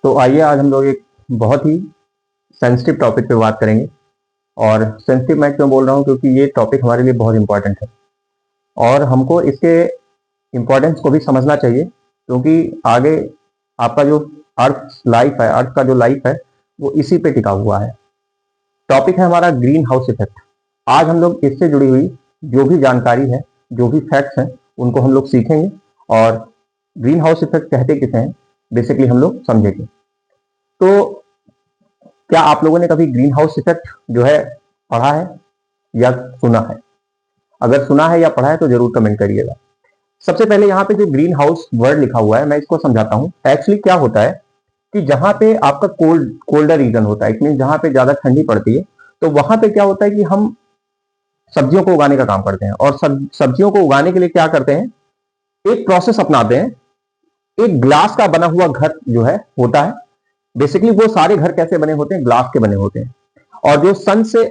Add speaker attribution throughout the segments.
Speaker 1: तो आइए आज हम लोग एक बहुत ही सेंसिटिव टॉपिक पे बात करेंगे। और सेंसिटिव मैं क्यों बोल रहा हूँ, क्योंकि ये टॉपिक हमारे लिए बहुत इंपॉर्टेंट है और हमको इसके इम्पोर्टेंस को भी समझना चाहिए, क्योंकि आगे आपका जो अर्थ लाइफ है, अर्थ का जो लाइफ है वो इसी पे टिका हुआ है। टॉपिक है हमारा ग्रीन हाउस इफेक्ट। आज हम लोग इससे जुड़ी हुई जो भी जानकारी है, जो भी फैक्ट्स हैं, उनको हम लोग सीखेंगे और ग्रीन हाउस इफेक्ट कहते किसे हैं बेसिकली हम लोग समझेंगे। तो क्या आप लोगों ने कभी ग्रीन हाउस इफेक्ट जो है पढ़ा है या सुना है? अगर सुना है या पढ़ा है तो जरूर कमेंट करिएगा। सबसे पहले यहाँ पे जो ग्रीन हाउस वर्ड लिखा हुआ है मैं इसको समझाता हूँ। एक्चुअली क्या होता है कि जहां पे आपका कोल्डर रीजन होता है, इट मीन जहां पे ज्यादा ठंडी पड़ती है, तो वहां पे क्या होता है कि हम सब्जियों को उगाने का काम करते हैं। और सब्जियों को उगाने के लिए क्या करते हैं, एक प्रोसेस अपनाते हैं। एक ग्लास का बना हुआ घर जो है होता है। बेसिकली वो सारे घर कैसे बने होते हैं, ग्लास के बने होते हैं। और जो सन से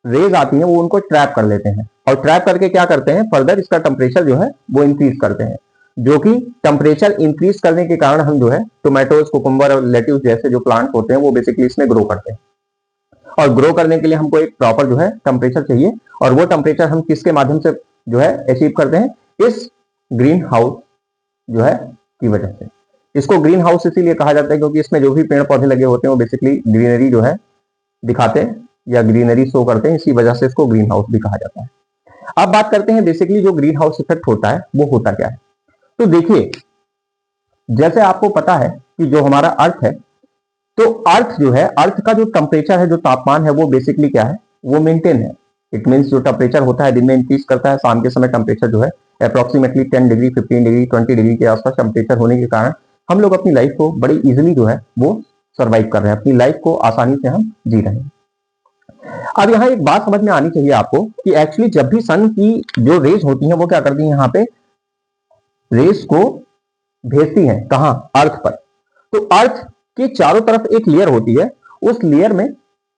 Speaker 1: रेज आती हैं वो उनको ट्रैप कर लेते हैं और ट्रैप करके क्या करते हैं, फर्दर इसका टेम्परेचर जो है वो इंक्रीज करते हैं। जो कि टेम्परेचर इंक्रीज करने के कारण हम जो है टोमेटोज, कुकुम्बर और लेट्यूस जैसे जो प्लांट होते हैं वो बेसिकली इसमें ग्रो करते हैं। और ग्रो करने के लिए हमको एक प्रॉपर जो है टेम्परेचर चाहिए, और वो टेम्परेचर हम किसके माध्यम से जो है अचीव करते हैं, इस ग्रीन हाउस जो है की वजह से। इसको ग्रीन हाउस इसीलिए कहा जाता है क्योंकि इसमें जो भी पेड़ पौधे लगे होते हैं वो बेसिकली ग्रीनरी जो है दिखाते हैं या ग्रीनरी शो करते हैं, इसी वजह से इसको ग्रीन हाउस भी कहा जाता है। अब बात करते हैं बेसिकली जो ग्रीन हाउस इफेक्ट होता है वो होता क्या है। तो देखिए, जैसे आपको पता है कि जो हमारा अर्थ है, तो अर्थ जो है, अर्थ का जो टेम्परेचर है, जो तापमान है, वो बेसिकली क्या है, वो मेंटेन है। इट मीन्स जो टेम्परेचर होता है दिन में इंक्रीज करता है, शाम के समय टेम्परेचर जो है अप्रोक्सीमेटली 10 डिग्री, 15 डिग्री, 20 डिग्री के आसपास टेम्परेचर होने के कारण हम लोग अपनी लाइफ को बड़ी इजिली जो है वो सर्वाइव कर रहे हैं, अपनी लाइफ को आसानी से हम जी रहे हैं। अब यहाँ एक बात समझ में आनी चाहिए आपको कि एक्चुअली जब भी सन की जो रेज होती हैं वो क्या करती हैं, यहाँ पे रेज को भेजती हैं कहां, अर्थ पर। तो अर्थ के चारों तरफ एक लेयर होती है, उस लेयर में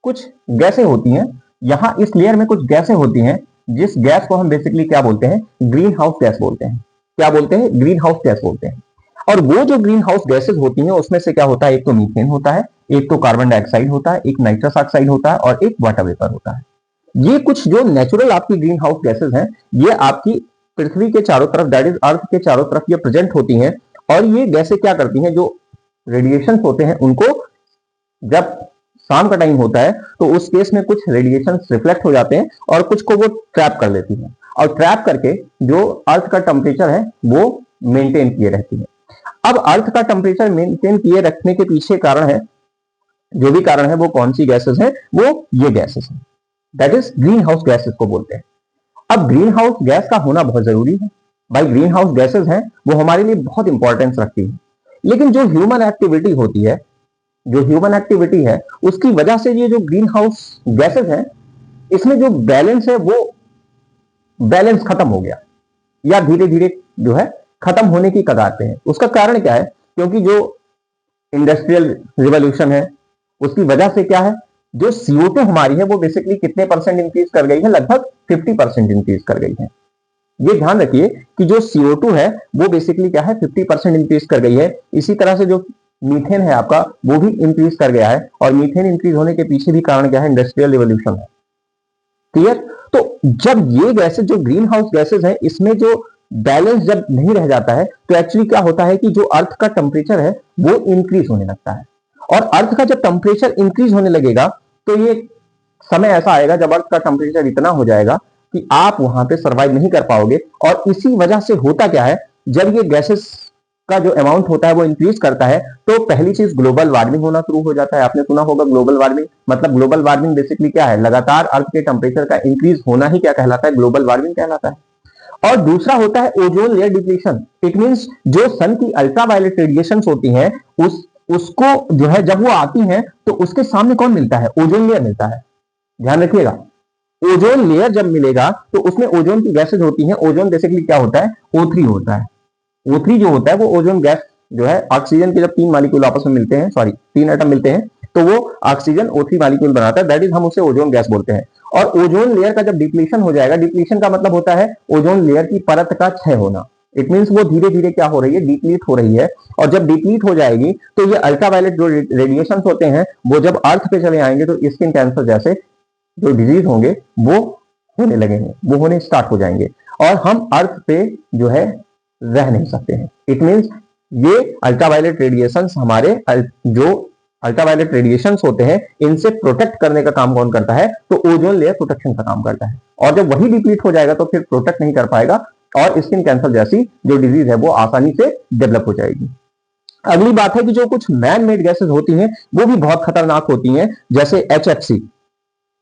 Speaker 1: कुछ गैसें होती हैं। यहां इस लेयर में कुछ गैसें होती हैं, जिस गैस को हम बेसिकली क्या बोलते हैं, ग्रीन हाउस गैस बोलते हैं। क्या बोलते हैं, ग्रीन हाउस गैस बोलते हैं। और वो जो ग्रीन हाउस गैसेज होती हैं उसमें से क्या होता है, एक तो मीथेन होता है, एक तो कार्बन डाइऑक्साइड होता है, एक नाइट्रस ऑक्साइड होता है और एक वाटर वेपर होता है। ये कुछ जो नेचुरल आपकी ग्रीन हाउस गैसेज हैं, ये आपकी पृथ्वी के चारों तरफ, दैट इज अर्थ के चारों तरफ ये प्रेजेंट होती हैं। और ये गैसें क्या करती हैं, जो रेडिएशन होते हैं उनको जब शाम का टाइम होता है तो उस केस में कुछ रेडिएशन रिफ्लेक्ट हो जाते हैं और कुछ को वो ट्रैप कर लेती है, और ट्रैप करके जो अर्थ का टेम्परेचर है वो मेंटेन किए रहती है। अब अर्थ का टेम्परेचर मेंटेन किए रखने के पीछे कारण है, जो भी कारण है, वो कौन सी गैसेस है, वो ये गैसेस है, that is green house gases को बोलते हैं। अब ग्रीन हाउस गैस का होना बहुत जरूरी है भाई। ग्रीन हाउस गैसेस हैं वो हमारे लिए बहुत इंपॉर्टेंस रखती है। लेकिन जो ह्यूमन एक्टिविटी होती है, जो ह्यूमन एक्टिविटी है, उसकी वजह से ये जो ग्रीन हाउस गैसेस हैं, इसमें जो बैलेंस है वो बैलेंस खत्म हो गया या धीरे धीरे जो है खत्म होने की कगार पे है। उसका कारण क्या है, क्योंकि जो इंडस्ट्रियल रिवॉल्यूशन है उसकी वजह से क्या है, जो CO2 हमारी है वो बेसिकली कितने परसेंट इंक्रीज कर गई है, लगभग 50% इंक्रीज कर गई है। ये ध्यान रखिए कि जो CO2 है वो बेसिकली क्या है, 50% इंक्रीज कर गई है। इसी तरह से जो मीथेन है आपका, वो भी इंक्रीज कर गया है। और मीथेन इंक्रीज होने के पीछे भी कारण क्या है, इंडस्ट्रियल रिवॉल्यूशन है। क्लियर? तो जब ये गैसेज, जो ग्रीन हाउस गैसेज है, इसमें जो बैलेंस जब नहीं रह जाता है तो एक्चुअली क्या होता है कि जो अर्थ का टेम्परेचर है वो इंक्रीज होने लगता है। और अर्थ का जब टेम्परेचर इंक्रीज होने लगेगा तो ये समय ऐसा आएगा जब अर्थ का टेम्परेचर इतना हो जाएगा कि आप वहां पे सर्वाइव नहीं कर पाओगे। और इसी वजह से होता क्या है, जब ये गैसेस का जो अमाउंट होता है वो इंक्रीज करता है तो पहली चीज ग्लोबल वार्मिंग होना शुरू हो जाता है। आपने सुना होगा ग्लोबल वार्मिंग, मतलब ग्लोबल वार्मिंग बेसिकली क्या है, लगातार अर्थ के टेम्परेचर का इंक्रीज होना ही क्या कहलाता है, ग्लोबल वार्मिंग कहलाता है। और दूसरा होता है ozone layer depletion. It means जो सन की अल्ट्रावायलेट रेडिएशन होती हैं उसको जो है जब वो आती हैं तो उसके सामने कौन मिलता है, ओजोन लेयर मिलता है। ध्यान रखिएगा, ओजोन लेयर जब मिलेगा तो उसमें ओजोन की गैसेज होती हैं। ओजोन बेसिकली क्या होता है, O3 होता है। O3 जो होता है वो ओजोन गैस जो है, ऑक्सीजन के जब 3 मॉलिक्यूल आपस में मिलते हैं, सॉरी 3 एटम मिलते हैं, तो वो ऑक्सीजन O3 मॉलिक्यूल बनाता है, दैट इज हम उसे ओजोन गैस बोलते हैं। और ओजोन लेयर का जब डिप्लीशन हो जाएगा, डिप्लीशन का मतलब होता है ओजोन लेयर की परत का क्षय होना। इट मीन्स वो धीरे धीरे क्या हो रही है, डिप्लीट हो रही है। और जब डिप्लीट हो जाएगी तो ये अल्ट्रावायलेट जो रेडिएशन होते हैं वो जब अर्थ पे चले आएंगे तो स्किन कैंसर जैसे जो डिजीज होंगे वो होने लगेंगे, वो होने स्टार्ट हो जाएंगे और हम अर्थ पे जो है रह नहीं सकते हैं। इट मीन्स ये अल्ट्रावायलेट रेडिएशंस हमारे जो अल्ट्रावायलेट रेडिएशंस होते हैं इनसे प्रोटेक्ट करने का काम कौन करता है, तो ओजोन लेयर प्रोटेक्शन का काम करता है। और जब वही डिप्लीट हो जाएगा तो फिर प्रोटेक्ट नहीं कर पाएगा और स्किन कैंसर जैसी जो डिजीज है वो आसानी से डेवलप हो जाएगी। अगली बात है कि जो कुछ मैन मेड गैसेस होती हैं वो भी बहुत खतरनाक होती हैं, जैसे HFC,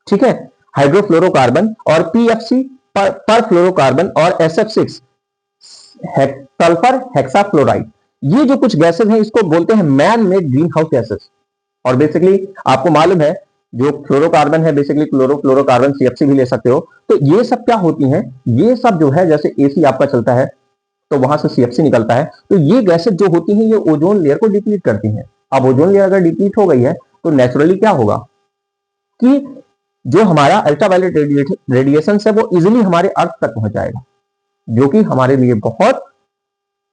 Speaker 1: ठीक है, हाइड्रोफ्लोरोकार्बन, और PFC, परफ्लोरोकार्बन, और SF6, सल्फर हेक्साफ्लोराइड। ये जो कुछ गैसेस हैं इसको बोलते हैं man made green house gases. और बेसिकली आपको मालूम है जो फ्लोरोकार्बन है बेसिकली क्लोरोफ्लोरोकार्बन, CFC भी ले सकते हो। तो ये सब क्या होती हैं, ये सब जो है जैसे AC आपका चलता है तो वहां से CFC निकलता है, तो ये गैसेस जो होती हैं ये ओजोन लेयर को डिप्लीट करती हैं। अब ओजोन लेयर अगर डिप्लीट हो गई है तो नेचुरली क्या होगा कि जो हमारा अल्ट्रावायलेट रेडिएशन है वो इजिली हमारे अर्थ तक पहुंच जाएगा, जो कि हमारे लिए बहुत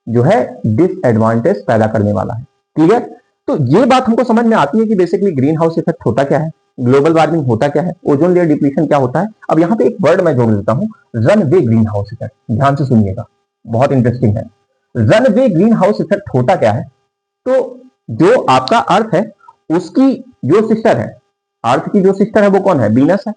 Speaker 1: जो है डिसएडवांटेज पैदा करने वाला है। क्लियर? तो ये बात हमको समझ में आती है कि बेसिकली ग्रीन हाउस इफेक्ट होता क्या है, ग्लोबल वार्मिंग होता क्या है, ओजोन लेयर डिप्लीशन क्या होता है। अब यहां पे एक वर्ड मैं जोड़ देता हूं, रनवे ग्रीन हाउस इफेक्ट। ध्यान से सुनिएगा, बहुत इंटरेस्टिंग है। रनवे ग्रीन हाउस इफेक्ट होता क्या है, तो जो आपका अर्थ है उसकी जो सिस्टर है, अर्थ की जो सिस्टर है वो कौन है, वीनस है।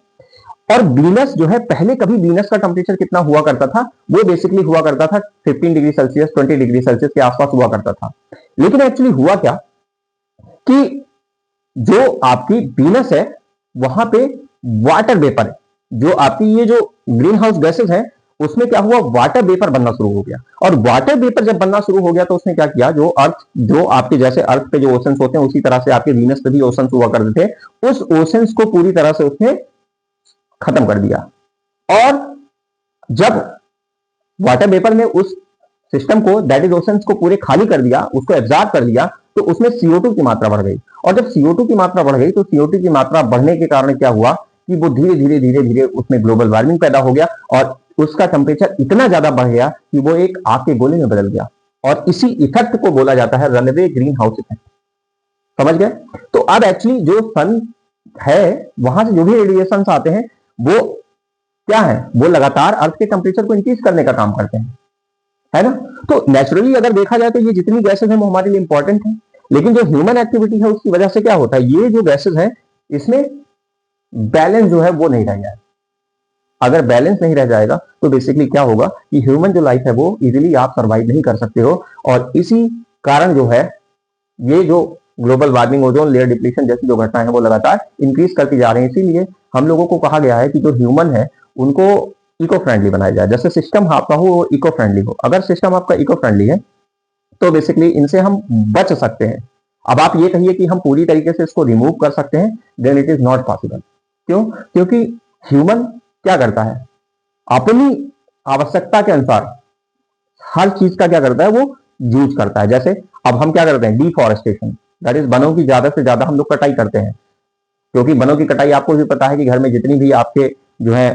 Speaker 1: और वीनस जो है पहले कभी वीनस का टेम्परेचर कितना हुआ करता था, वो बेसिकली हुआ करता था 15 डिग्री सेल्सियस 20 डिग्री सेल्सियस के आसपास हुआ करता था। लेकिन एक्चुअली हुआ क्या कि जो आपकी वीनस है वहां पे वाटर वेपर है, जो आपकी ये जो ग्रीन हाउस गैसेस है उसमें क्या हुआ, वाटर वेपर बनना शुरू हो गया। और वाटर वेपर जब बनना शुरू हो गया तो उसने क्या किया, जो अर्थ जो आपके जैसे अर्थ पे जो ओशंस होते हैं उसी तरह से आपके वीनस पे भी ओशंस हुआ करते थे, उस ओशंस को पूरी तरह से उसने खत्म कर दिया। और जब वाटर वेपर ने उस सिस्टम को दैट इज ओशंस को पूरे खाली कर दिया, उसको एब्जॉर्ब कर लिया, तो उसमें CO2 की मात्रा बढ़ गई। और जब CO2 की मात्रा बढ़ गई तो CO2 की मात्रा बढ़ने के कारण क्या हुआ कि वो धीरे धीरे धीरे धीरे उसमें ग्लोबल वार्मिंग पैदा हो गया और उसका टेम्परेचर इतना ज्यादा बढ़ गया कि वो एक आग के गोले में बदल गया। और इसी इफेक्ट को बोला जाता है रनवे ग्रीन हाउस इफेक्ट। समझ गए? तो अब एक्चुअली जो सन है वहां से जो भी रेडिएशन आते हैं वो क्या है, वो लगातार अर्थ के टेम्परेचर को इंक्रीज करने का काम करते हैं, है ना। तो नेचुरली अगर देखा जाए तो ये जितनी गैसेस हैं वो हमारे लिए इंपॉर्टेंट है, लेकिन जो ह्यूमन एक्टिविटी है उसकी वजह से क्या होता है, ये जो गैसेस हैं इसमें बैलेंस जो है वो नहीं रह जाएगा। अगर बैलेंस नहीं रह जाएगा तो बेसिकली क्या होगा कि ह्यूमन जो लाइफ है वो इजीली आप सर्वाइव नहीं कर सकते हो। और इसी कारण जो है ये जो global warming, ozone layer depletion जैसी जो घटनाएं हैं वो लगातार इंक्रीज करती जा रही है। इसीलिए हम लोगों को कहा गया है कि जो ह्यूमन है उनको इको फ्रेंडली बनाया जाए, जैसे सिस्टम आपका हो वो इको फ्रेंडली हो। अगर सिस्टम आपका इको फ्रेंडली है तो बेसिकली इनसे हम बच सकते हैं। अब आप ये कहिए कि हम पूरी तरीके से इसको रिमूव कर सकते हैं, then it is not possible. क्यों? क्योंकि ह्यूमन क्या करता है, अपनी आवश्यकता के अनुसार हर चीज का क्या करता है, वो यूज करता है। जैसे अब हम क्या करते हैं, डिफॉरेस्टेशन, दैट इज वनों की ज्यादा से ज्यादा हम लोग कटाई करते हैं। क्योंकि वनों की कटाई आपको भी पता है कि घर में जितनी भी आपके जो है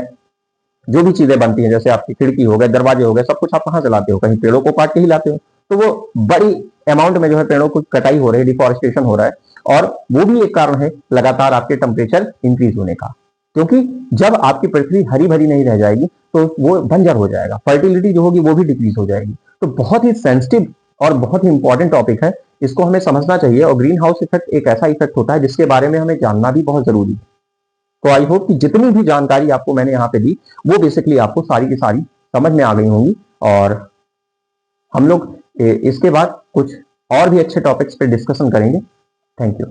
Speaker 1: जो भी चीजें बनती हैं, जैसे आपकी खिड़की हो गए, दरवाजे हो गए, सब कुछ आप कहां से लाते हो, कहीं पेड़ों को काट के ही लाते हो। तो वो बड़ी अमाउंट में जो है पेड़ों की कटाई हो रही है, डिफॉरेस्टेशन हो रहा है। और वो भी एक कारण है लगातार आपके टेम्परेचर इंक्रीज होने का। क्योंकि जब आपकी पृथ्वी हरी भरी नहीं रह जाएगी तो वो बंजर हो जाएगा, फर्टिलिटी जो होगी वो भी डिक्रीज हो जाएगी। तो बहुत ही सेंसिटिव और बहुत ही इंपॉर्टेंट टॉपिक है, इसको हमें समझना चाहिए। और ग्रीन हाउस इफेक्ट एक ऐसा इफेक्ट होता है जिसके बारे में हमें जानना भी बहुत जरूरी है। तो आई होप कि जितनी भी जानकारी आपको मैंने यहाँ पे दी वो बेसिकली आपको सारी की सारी समझ में आ गई होंगी। और हम लोग इसके बाद कुछ और भी अच्छे टॉपिक्स पे डिस्कशन करेंगे। Thank you.